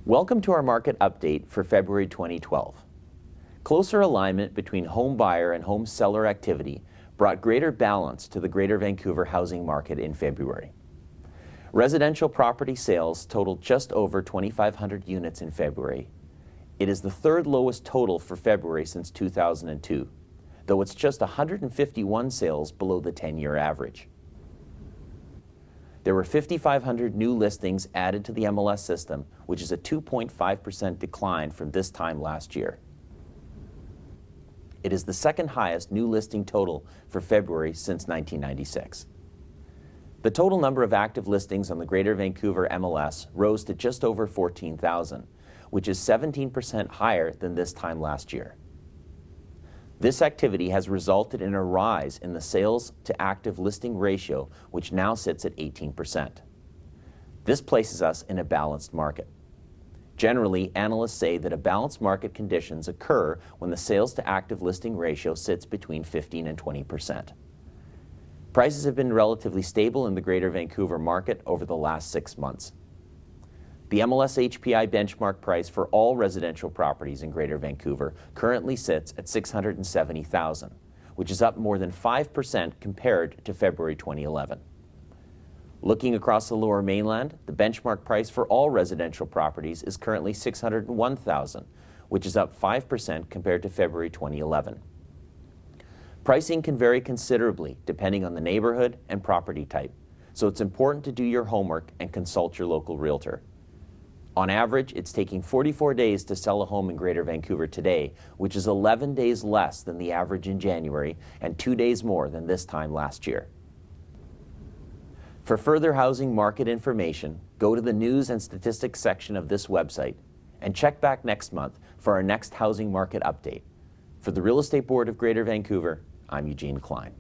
Welcome to our market update for February 2012. Closer alignment between home buyer and home seller activity brought greater balance to the Greater Vancouver housing market in February. Residential property sales totaled just over 2,500 units in February. It is the third lowest total for February since 2002, though it's just 151 sales below the 10-year average. There were 5,500 new listings added to the MLS system, which is a 2.5% decline from this time last year. It is the second highest new listing total for February since 1996. The total number of active listings on the Greater Vancouver MLS rose to just over 14,000, which is 17% higher than this time last year. This activity has resulted in a rise in the sales to active listing ratio, which now sits at 18%. This places us in a balanced market. Generally, analysts say that a balanced market conditions occur when the sales to active listing ratio sits between 15 and 20%. Prices have been relatively stable in the Greater Vancouver market over the last 6 months. The MLS HPI benchmark price for all residential properties in Greater Vancouver currently sits at $670,000, which is up more than 5% compared to February 2011. Looking across the Lower Mainland, the benchmark price for all residential properties is currently $601,000, which is up 5% compared to February 2011. Pricing can vary considerably depending on the neighborhood and property type, so it's important to do your homework and consult your local realtor. On average, it's taking 44 days to sell a home in Greater Vancouver today, which is 11 days less than the average in January and 2 days more than this time last year. For further housing market information, go to the News and Statistics section of this website and check back next month for our next housing market update. For the Real Estate Board of Greater Vancouver, I'm Eugene Klein.